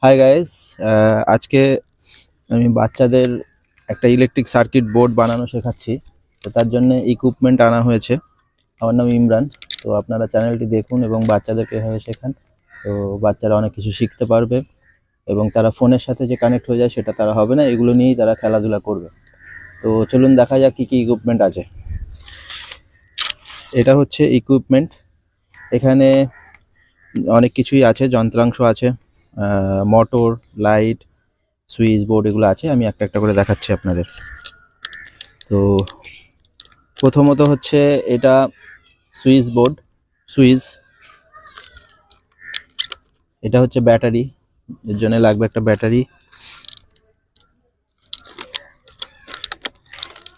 Hi guys, আজকে আমি বাচ্চাদের একটা ইলেকট্রিক সার্কিট বোর্ড বানানো শেখাচ্ছি। তো তার জন্য ইকুইপমেন্ট আনা হয়েছে। আমার নাম ইমরান। তো আপনারা চ্যানেলটি দেখুন এবং বাচ্চাদেরকে এভাবে শেখান। তো বাচ্চারা অনেক কিছু শিখতে পারবে এবং তারা ফোনের সাথে যে কানেক্ট হয়ে যায় সেটা তারা হবে না, এগুলো নিয়েই তারা খেলাধুলা করবে। তো চলুন দেখা যাক কী কী ইকুইপমেন্ট আছে। এটা হচ্ছে ইকুইপমেন্ট। এখানে অনেক কিছুই আছে, যন্ত্রাংশ আছে, মোটর, লাইট, সুইচ বোর্ড, এগুলো আছে। আমি একটা একটা করে দেখাচ্ছি আপনাদের। তো প্রথমত হচ্ছে এটা সুইচ বোর্ড, সুইচ। এটা হচ্ছে ব্যাটারি, এর জন্য লাগবে একটা ব্যাটারি।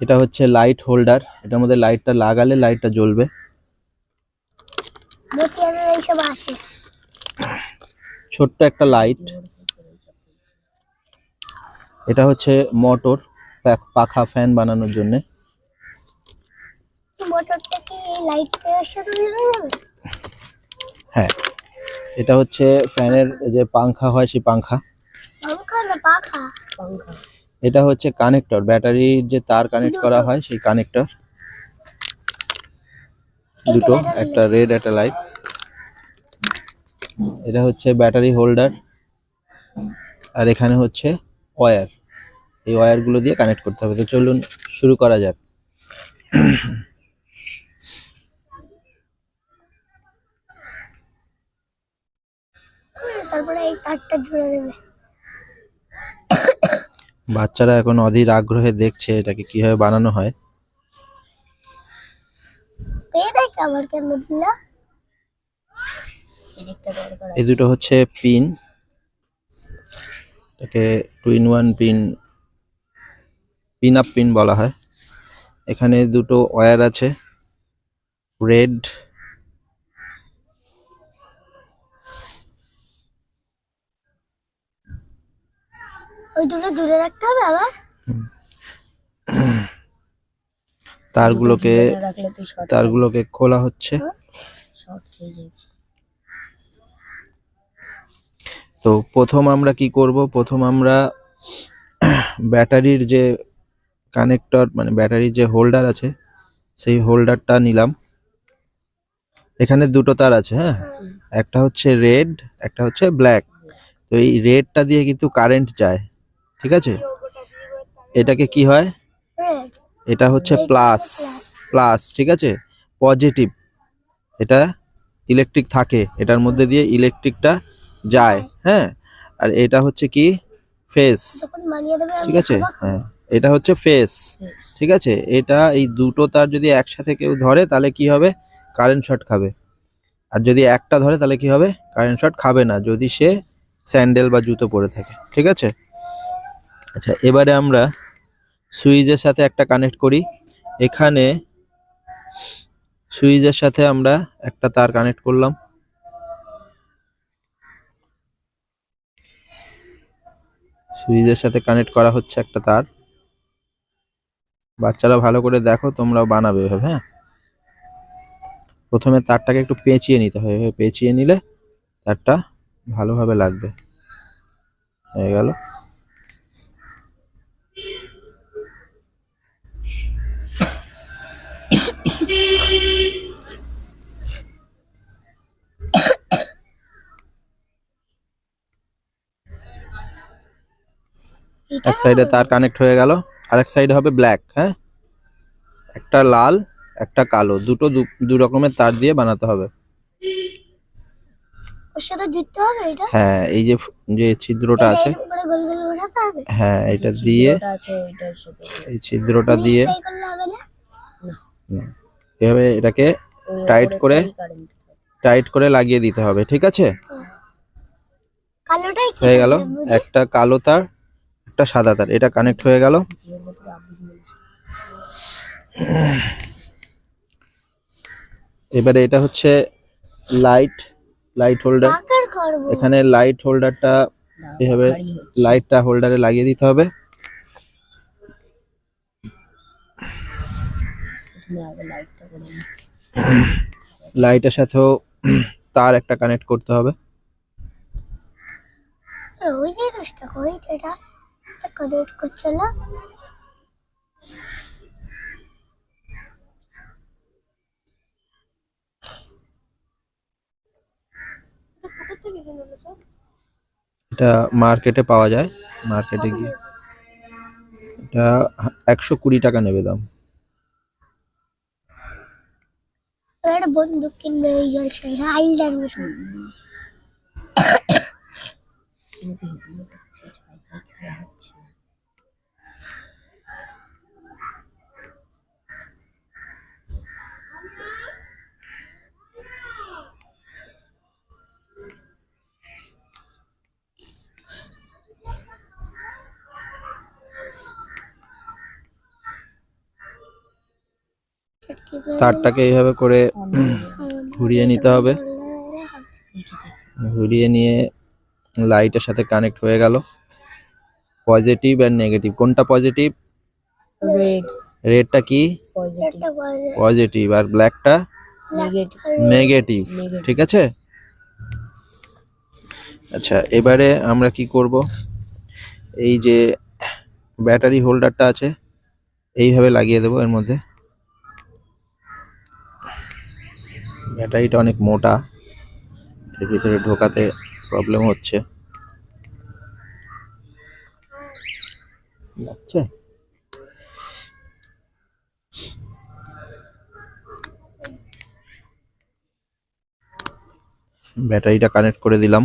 এটা হচ্ছে লাইট হোল্ডার, এটার মধ্যে লাইটটা লাগালে লাইটটা জ্বলবে। ছোট্ট একটা লাইট। এটা হচ্ছে মোটর, পাখা ফ্যান বানানোর জন্য। মোটরটা কি লাইটের সাথে জুড়ে যাবে? হ্যাঁ, এটা হচ্ছে ফ্যানের যে পাংখা হয় সেই পাংখা। পাংখা না পাখা? পাংখা। এটা হচ্ছে কানেক্টর, ব্যাটারির যে তার কানেক্ট করা হয় সেই কানেক্টর। দুটো, একটা রেড একটা লাইট। এটা হচ্ছে ব্যাটারি হোল্ডার, আর এখানে হচ্ছে ওয়্যার। এই ওয়্যারগুলো দিয়ে কানেক্ট করতে হবে। তো চলুন শুরু করা যাক। তারপরে এই তারটা জুড়ে দেবে। বাচ্চারা এখন অধীর আগ্রহে দেখছে এটাকে কিভাবে বানানো হয়। আবার কেন দিলা? এই দুটো হচ্ছে পিন, এটাকে 2-in-1 pin, pin up pin বলা হয়। এখানে দুটো ওয়্যার আছে, রেড। ওই দুটো জুড়ে রাখতে হবে আবার। তারগুলোকে খোলা হচ্ছে। তো প্রথম আমরা কি করব, প্রথম আমরা ব্যাটারির যে কানেক্টর মানে ব্যাটারির যে হোল্ডার আছে সেই হোল্ডারটা নিলাম। এখানে দুটো তার আছে, হ্যাঁ, একটা হচ্ছে রেড, একটা হচ্ছে ব্ল্যাক। তো এই রেডটা দিয়ে কিন্তু কারেন্ট যায়, ঠিক আছে। এটাকে কি হয়, এটা হচ্ছে প্লাস, প্লাস, ঠিক আছে, পজিটিভ। এটা ইলেকট্রিক থাকে, এটার মধ্যে দিয়ে ইলেকট্রিকটা যায়, হ্যাঁ। আর এটা হচ্ছে কি, ফেস, ঠিক আছে। হ্যাঁ, এটা হচ্ছে ফেস, ঠিক আছে। এটা এই দুটো তার যদি একসাথে কেউ ধরে তাহলে কি হবে, কারেন্ট শর্ট খাবে। আর যদি একটা ধরে তাহলে কি হবে, কারেন্ট শর্ট খাবে না, যদি সে স্যান্ডেল বা জুতো পরে থাকে, ঠিক আছে। আচ্ছা, এবারে আমরা সুইচের সাথে একটা কানেক্ট করি। এখানে সুইচের সাথে আমরা একটা তার কানেক্ট করলাম। সুইচের সাথে কানেক্ট করা হচ্ছে একটা তার। বাচ্চারা ভালো করে দেখো, তোমরাও বানাবে এভাবে, হ্যাঁ। প্রথমে তারটাকে একটু পেঁচিয়ে নিতে হবে, পেঁচিয়ে নিলে তারটা ভালোভাবে লাগবে। হয়ে গেল। এক সাইডে তার কানেক্ট হয়ে গেল, আর এক সাইডে হবে ব্ল্যাক, হ্যাঁ। একটা লাল একটা কালো, দুটো দু রকমের তার দিয়ে বানাতে হবে। ওর সাথে জুড়তে হবে এটা? হ্যাঁ, এই যে যে ছিদ্রটা আছে, হ্যাঁ, এটা দিয়ে এই ছিদ্রটা দিয়ে এভাবে এটাকে টাইট করে লাগিয়ে দিতে হবে, ঠিক আছে। হয়ে গেল, একটা কালো তার একটা সাদা তার, এটা কানেক্ট হয়ে গেল। এবারে এটা হচ্ছে লাইট হোল্ডার। এখানে লাইট হোল্ডারটা এভাবে লাইটটা হোল্ডারে লাগিয়ে দিতে হবে। লাইটের সাথেও তার একটা কানেক্ট করতে হবে। ওই জিনিসটা কই এটা কানেক্ট করছে না। কোথা থেকে কিনলো স্যার? এটা মার্কেটে পাওয়া যায়, মার্কেটে গিয়ে। এটা 120 টাকা নেবে দাম। একটা বন্দুক কিনবে এই জলসায় হাইলার মতন। তারটাকে এইভাবে করে ঘুরিয়ে নিতে হবে। ঘুরিয়ে নিয়ে লাইটের সাথে কানেক্ট হয়ে গেল। পজিটিভ আর নেগেটিভ, কোনটা পজিটিভ? রেড রেডটা কি? পজিটিভ পজিটিভ, আর ব্ল্যাকটা নেগেটিভ নেগেটিভ। ঠিক আছে। আচ্ছা, এবারে আমরা কি করব, এই যে ব্যাটারি হোল্ডারটা আছে এইভাবে লাগিয়ে দেবো এর মধ্যে। ব্যাটারিটা অনেক মোটা, এর ভিতরে ঢোকাতে প্রবলেম হচ্ছে। আচ্ছা, ব্যাটারিটা কানেক্ট করে দিলাম।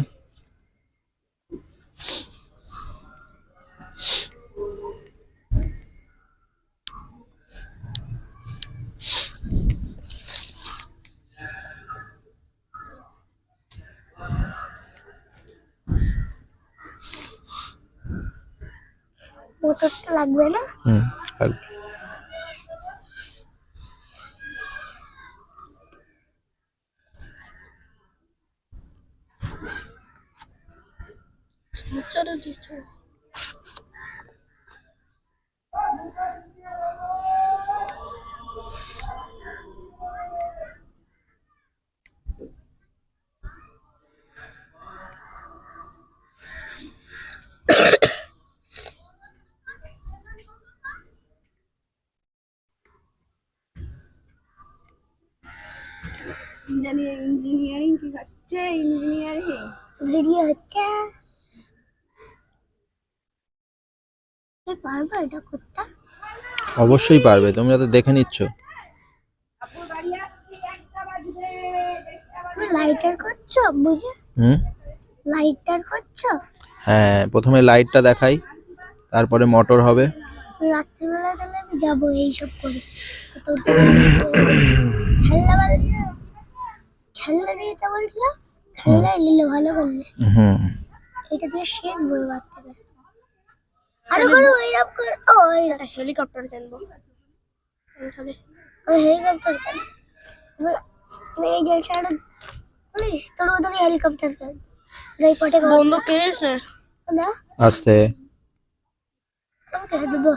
মোটরটা লাগবে না? লাগবে। চলো দিচ্ছি। জানি ইঞ্জিনিয়ারিং কি হচ্ছে, ইঞ্জিনিয়ারিং ভিডিও হচ্ছে। পারবো এটা করতে? অবশ্যই পারবে, তোমরা তো দেখে নিচ্ছ। আপুর বাড়ি আসছি 1টা বাজবে। তুমি লাইটার করছো বুঝে? লাইটার করছো? হ্যাঁ, প্রথমে লাইটটা দেখাই, তারপরে মোটর হবে। রাত্রিবেলা তাহলে আমি যাবো এইসব করে। খেলনা খেলনা দিতে বলছিল, খেলনা নিলে ভালো করলে। এটা দিয়ে শিখবো এবার থেকে। আরো করে ওইরকম করে। ও এইরকম হেলিকপ্টার কিনবো তাহলে। ওই হেলিকপ্টার কিনবো। আমি এই জলসাটা তোর মতনই হেলিকপ্টার কিনবো। এই কটে বন্ধু কিনিস না? আস্তে। আমি কিনবো।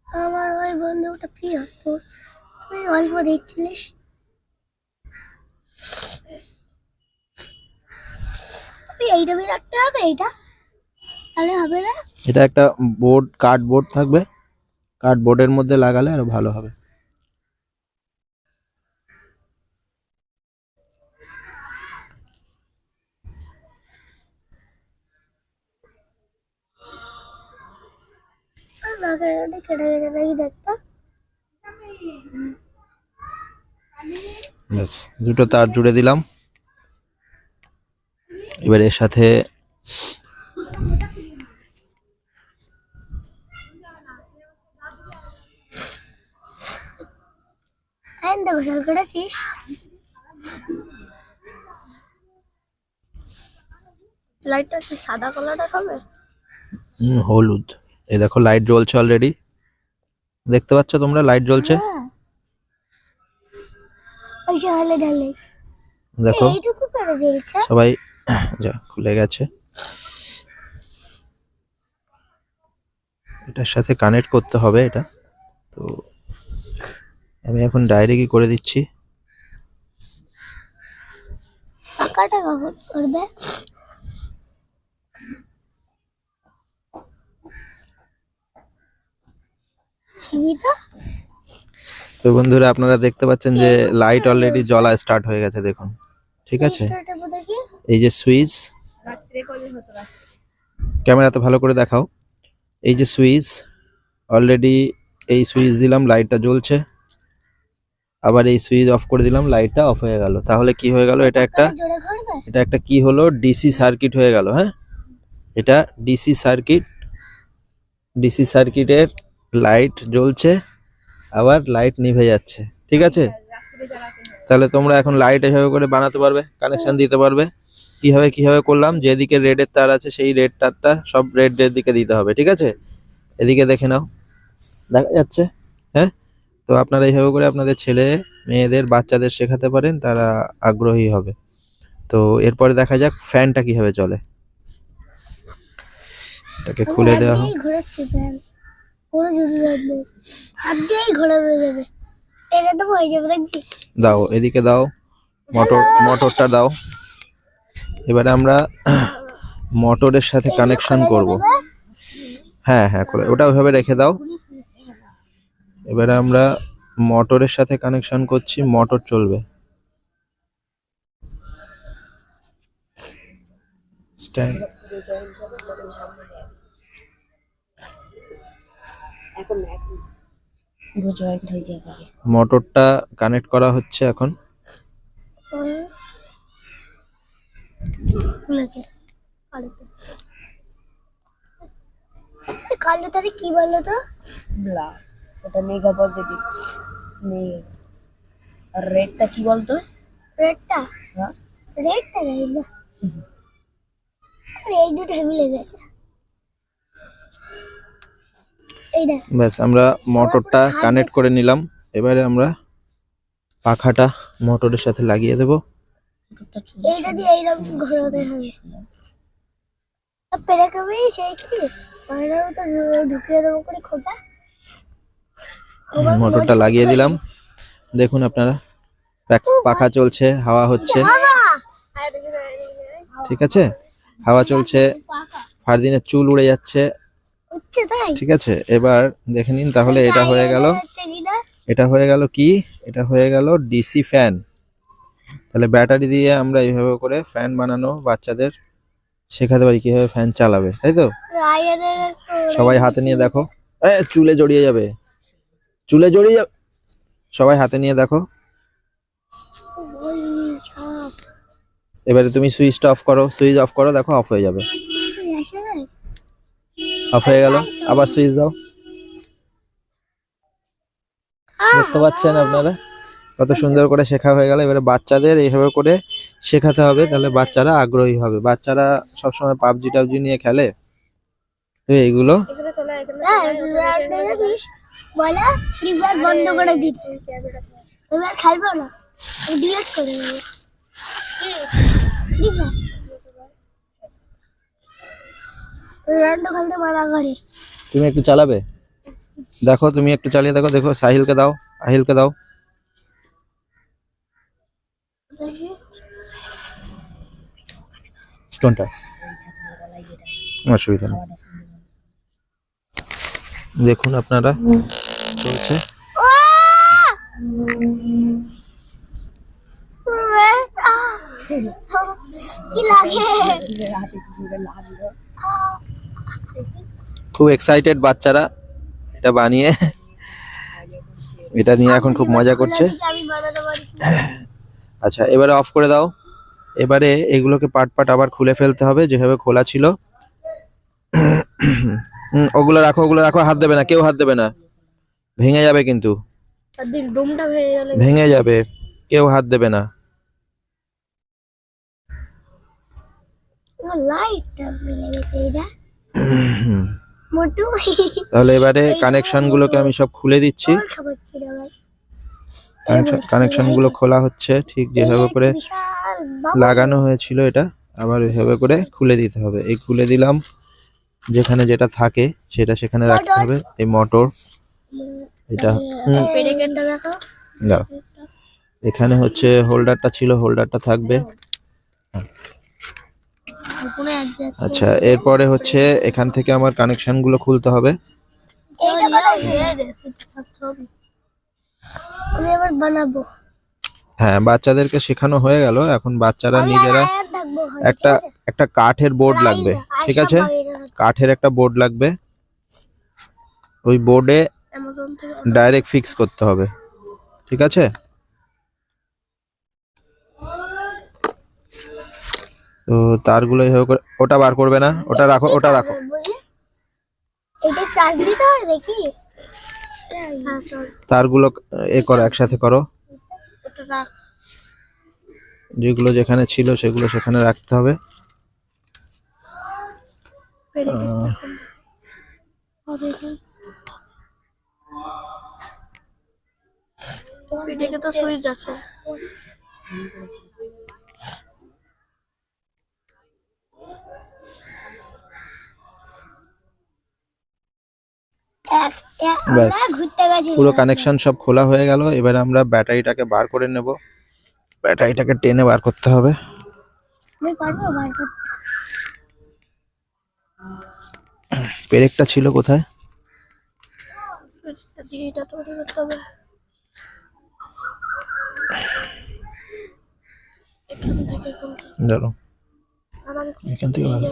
আমার ওই বন্ধুটা প্রিয়, তো তুই অল্প দিচ্ছিলিস। এইটা বি রাখতে হবে, এইটা তাহলে হবে না? এটা একটা বোর্ড, কার্ডবোর্ড থাকবে, কার্ডবোর্ডের মধ্যে লাগালে আরো ভালো হবে। কেটে গেছে নাকি দেখতো। ব্যাস, দুটো তার জুড়ে দিলাম। এবার এর সাথে দেখো সাল কেটেছিস। লাইটটা কি সাদা কালারের হবে? হলুদ। এই দেখো লাইট জ্বলছে অলরেডি, দেখতে পাচ্ছ তোমরা লাইট জ্বলছে? ওই যে হলে ঢালে দেখো এইটুকু করে দিয়েছে। সবাই, যা খুলে গেছে। এটার সাথে কানেক্ট করতে হবে এটা, তো আমি এখন ডাইরেক্টই করে দিচ্ছি। টাকাটা কখন করবে? টিভিটা তো বন্ধুরা আপনারা দেখতে পাচ্ছেন যে লাইট অলরেডি জ্বলা স্টার্ট হয়ে গেছে, দেখুন। ঠিক আছে, সুইচটা দেখি। এই যে সুইচ, রাত্রে করলে হতো রাত্রে। ক্যামেরাতে ভালো করে দেখাও। এই যে সুইচ, অলরেডি এই সুইচ দিলাম, লাইটটা জ্বলছে। আবার এই সুইচ অফ করে দিলাম, লাইটটা অফ হয়ে গেল। তাহলে কি হয়ে গেল? এটা একটা জোরে ঘুরবে। কি হলো? ডিসি সার্কিট হয়ে গেল। হ্যাঁ, এটা ডিসি সার্কিট। ডিসি সার্কিটের লাইট জ্বলছে, আবার লাইট নিভে যাচ্ছে। ঠিক আছে, রাত্রে জ্বালাতে হয়। তাহলে তোমরা এখন লাইট এভাবে করে বানাতে পারবে, কানেকশন দিতে পারবে। কিভাবে করলাম, যেদিকে রেডের তার আছে সেই রেড তারটা সব রেড দিকে দিতে হবে। ঠিক আছে, এদিকে দেখে নাও, দেখা যাচ্ছে? হ্যাঁ, তো আপনারা এইভাবে করে আপনাদের ছেলে মেয়েদের বাচ্চাদের শেখাতে পারেন, তারা আগ্রহী হবে। তো এরপরে দেখা যাক ফ্যানটা কিভাবে চলে। এটাকে খুলে দেওয়া হোক। ঘোরাচ্ছি ফ্যান, কোনো জরুরত নেই, হাত দিয়েই ঘোরানো যাবে। টেনে তো হয়ে যাবে, দেখবি। দাও, এদিকে দাও, মোটরটা দাও। এবারে আমরা মোটরের সাথে কানেকশন করব। হ্যাঁ হ্যাঁ, করে ওটা ওইভাবে রেখে দাও। এবারে আমরা মোটরের সাথে কানেকশন করছি, মোটর চলবে। স্ট্যান্ড এখন না, এখন পুরো জয়েন্ট হয়ে যাবে। মোটরটা কানেক্ট করা হচ্ছে এখন। কালো তারে কি বললো তো? ব্লা, ওটা মেগা পজিটিভ মেগা। আর রেডটা কি বলতো? রেডটা হ্যাঁ, রেডটা রেড না, আরে এই দুটো হেভি লেগেছে। এই দেখ, ব্যাস, আমরা মোটরটা কানেক্ট করে নিলাম। এবারে আমরা পাখাটা মোটরের সাথে লাগিয়ে দেব। ওটা চলে। এইটা দিয়ে এইরকম ঘোরাতে হবে। আর পেরে কবি সেই কি পায়রার মতো ঢুকিয়ে দেবো করে খোপা। মোটরটা লাগিয়ে দিলাম, দেখুন আপনারা, পাখা চলছে, হাওয়া হচ্ছে। ঠিক আছে, হাওয়া চলছে, ফারদিনের চুল উড়ে যাচ্ছে। হচ্ছে তাই? ঠিক আছে, এবার দেখে নিন তাহলে। এটা হয়ে গেল, হচ্ছে কিনা? এটা হয়ে গেল কি? এটা হয়ে গেল ডিসি ফ্যান। তাহলে ব্যাটারি দিয়ে আমরা এইভাবে করে ফ্যান বানানো বাচ্চাদের শেখাতে পারি, কিভাবে ফ্যান চালাবে, তাই তো? রায়ানের একটু সবাই হাতে নিয়ে দেখো। চুলে জড়িয়ে যাবে, চুলে জড়িয়ে যাবে। সবাই হাতে নিয়ে দেখো। ওই ছাপ। এবারে তুমি সুইচটা অফ করো, সুইচ অফ করো, দেখো অফ হয়ে যাবে। আসে না? অফ হয়ে গেল, আবার সুইচ দাও। দেখতে পাচ্ছেন আপনারা কত সুন্দর করে শেখা হয়ে গেল। এবারে বাচ্চাদের এইভাবে করে শেখাতে হবে, তাহলে বাচ্চারা আগ্রহী হবে। বাচ্চারা সবসময় পাবজি টাবজি নিয়ে খেলে, তো এইগুলো এখানে চলে, এখানে বলে ফ্রি ফায়ার বন্ধ করে দিতে, এবার খেলবো না, ডিলিট করে দেবো। ফ্রি ফায়ার রান্না খেলতে মানা করে। তুমি একটু চালাবে, দেখো, তুমি একটু চালিয়ে দেখো। দেখো, সাহিলকে দাও, আহিলকে দাও। কোনটা? অসুবিধা নেই, দেখুন আপনারা চলছে। কি লাগে? খুব এক্সাইটেড বাচ্চারা এটা বানিয়ে, এটা নিয়ে এখন খুব মজা করছে। আমি বানাতে পারি। আচ্ছা, এবারে অফ করে দাও। এবারে এগুলোকে পার্ট পার্ট আবার খুলে ফেলতে হবে, যেভাবে খোলা ছিল। ওগুলো রাখো, ওগুলো রাখো, হাত দেবে না, কেউ হাত দেবে না, ভেঙে যাবে কিন্তু, তাদের ডোমটা ভেঙে গেলে ভেঙে যাবে, কেউ হাত দেবে না। লাইটটা মিলে গেছে এটা মোটু। তাহলে এবারে কানেকশন গুলোকে আমি সব খুলে দিচ্ছি। ওর খাবারছি না ভাই। কানেকশন গুলো খোলা হচ্ছে, ঠিক যেভাবে করে বিশাল বাবা। লাগানো হয়েছিল এটা আবার এভাবে করে খুলে দিতে হবে। এই খুলে দিলাম, যেখানে যেটা থাকে সেটা সেখানে রাখতে হবে। এই মোটর, এটা পেরেকেনটা দেখো। দাও। এখানে হচ্ছে হোল্ডারটা ছিল, হোল্ডারটা থাকবে। ওখানে একদম আচ্ছা, এরপরে হচ্ছে এখান থেকে আমার কানেকশন গুলো খুলতে হবে। এইটা কত আমি এবার বানাবো। হ্যাঁ, বাচ্চাদেরকে শেখানো হয়ে গেল, এখন বাচ্চারা আমি নিজেরা আয়ান থাকবো ওখানে, একটা ঠিক আছে? একটা কাঠের বোর্ড লাগবে, আর ঠিক সব আছে? বাইরে রাখবো। কাঠের একটা বোর্ড লাগবে, ওই বোর্ডে Amazon থেকে ডাইরেক্ট ফিক্স করতে হবে, ঠিক আছে? তো তারগুলো এইভাবে করে, ওটা বার করবে না, ওটা রাখো, ওটা রাখো। বুঝলি? এটা চার্জ দিতে হবে দেখি। হ্যাঁ চল তারগুলো এ করো, একসাথে করো, ওটা রাখ। যেগুলো যেখানে ছিল সেগুলো সেখানে রাখতে হবে। আহ, এদিকে তো সুইচ আছে। ব্যাস, ঘুরতে গেছি পুরো কানেকশন সব খোলা হয়ে গেল। এবারে আমরা ব্যাটারিটাকে বার করে নেব, ব্যাটারিটাকে টেনে বার করতে হবে। আমি পারবো বার করতে। পেরেকটা ছিল কোথায়? এটা তৈরি করতে হবে। এখান থেকে ধরো, আমার এখান থেকে ভালো।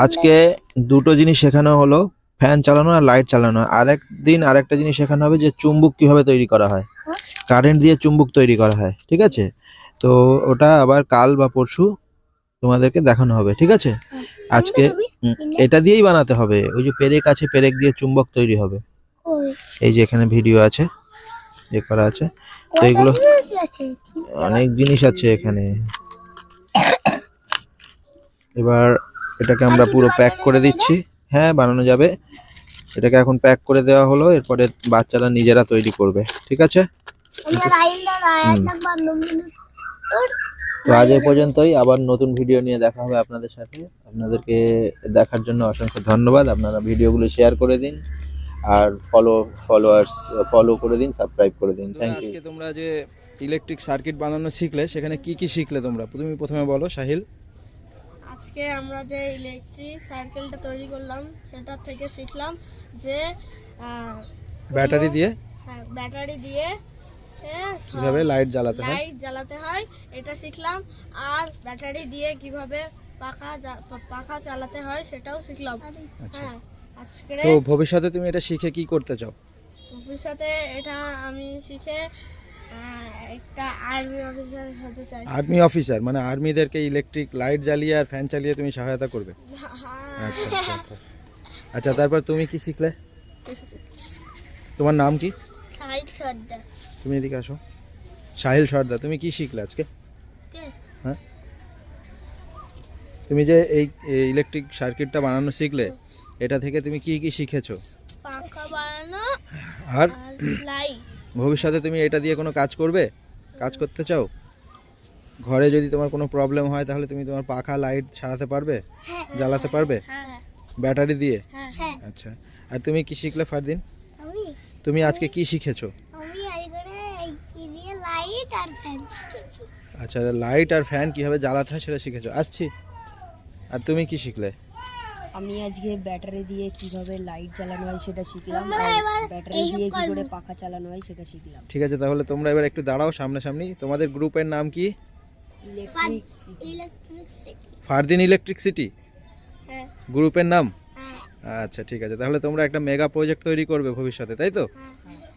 আজকে দুটো জিনিস শেখানো হলো, ফ্যান চালানো আর লাইট চালানো। আরেকদিন আরেকটা জিনিস শেখানো হবে যে চুম্বক কিভাবে তৈরি করা হয়, কারেন্ট দিয়ে চুম্বক তৈরি করা হয়, ঠিক আছে? তো ওটা আবার কাল বা পরশু তোমাদেরকে দেখানো হবে, ঠিক আছে? আজকে এটা দিয়েই বানাতে হবে, ওই যে পেরেক আছে, পেরেক দিয়ে চুম্বক তৈরি হবে। এই যে এখানে ভিডিও আছে, এ করা আছে, তো এগুলো অনেক জিনিস আছে এখানে। এবার এটাকে আমরা পুরো প্যাক করে দিচ্ছি। হ্যাঁ, বানানো যাবে। এটাকে এখন প্যাক করে দেওয়া হলো, এরপরে বাচ্চারা নিজেরা তৈরি করবে, ঠিক আছে? তো আজ এই পর্যন্তই, আবার নতুন ভিডিও নিয়ে দেখা হবে আপনাদের সাথে। আপনাদেরকে দেখার জন্য অসংখ্য ধন্যবাদ। আপনারা ভিডিওগুলো শেয়ার করে দিন আর ফলো করে দিন, সাবস্ক্রাইব করে দিন। Thank you. আজকে তোমরা যে ইলেকট্রিক সার্কিট বানানো শিখলে, সেখানে কি কি শিখলে তোমরা? তুমি প্রথমে বলো, সাহিল। আজকে আমরা যে ইলেকট্রিক সার্কেলটা তৈরি করলাম সেটা থেকে শিখলাম যে ব্যাটারি দিয়ে ব্যাটারি দিয়ে কিভাবে লাইট জ্বালাতে হয়। লাইট জ্বালাতে হয় এটা শিখলাম, আর ব্যাটারি দিয়ে কিভাবে পাখা চালাতে হয় সেটাও শিখলাম। আচ্ছা, হ্যাঁ, আজকে তো ভবিষ্যতে তুমি এটা শিখে কি করতে চাও? ভবিষ্যতে এটা আমি শিখে একটা আর্মি অফিসার হতে চাই। আর্মি অফিসার মানে আর্মিদেরকে ইলেকট্রিক লাইট জ্বালিয়ে আর ফ্যান চালিয়ে তুমি সহায়তা করবে? আচ্ছা আচ্ছা আচ্ছা। আচ্ছা, তারপর তুমি কি শিখলে? তোমার নাম কি? সাইড সর্দার। তুমি এদিকে আসো। সাহিল সর্দার, তুমি কি শিখলে আজকে? হ্যাঁ, তুমি যে এই ইলেকট্রিক সার্কিটটা বানানো শিখলে, এটা থেকে তুমি কি কি শিখেছো? পাখা বানানো আর আর লাইট। ভবিষ্যতে তুমি এটা দিয়ে কোনো কাজ করবে? কাজ করতে চাও? ঘরে যদি তোমার কোনো প্রবলেম হয় তাহলে তুমি তোমার পাখা লাইট সারাতে পারবে, জ্বালাতে পারবে হ্যাঁ ব্যাটারি দিয়ে? হ্যাঁ। আচ্ছা, আর তুমি কি শিখলে ফারদিন? আমি তুমি আজকে কি শিখেছো? আমি আই করে এই কি দিয়ে লাইট আর ফ্যান শিখেছি। আচ্ছা, লাইট আর ফ্যান কিভাবে জ্বালাতে হয় সেটা শিখেছো। আসছি। আর তুমি কি শিখলে? আমি আজকে ব্যাটারি দিয়ে কিভাবে লাইট জ্বালানো হয় সেটা শিখলাম, তোমরা আর এবার ব্যাটারি এইসব দিয়ে কি করে করবে। পাখা চালানো হয় সেটা শিখলাম। ঠিক আছে, তাহলে তোমরা এবার একটু দাঁড়াও সামনাসামনি। তোমাদের গ্রুপের নাম কি? Electric electricity. ফারদিন ইলেকট্রিসিটি হ্যাঁ গ্রুপের নাম? হ্যাঁ আচ্ছা, ঠিক আছে, তাহলে তোমরা একটা মেগা প্রজেক্ট তৈরি করবে ভবিষ্যতে, তাই তো?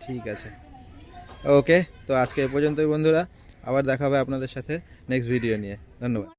ঠিক আছে, ওকে। তো আজকে এ পর্যন্তই বন্ধুরা, আবার দেখা হবে আপনাদের সাথে নেক্সট ভিডিও নিয়ে। ধন্যবাদ।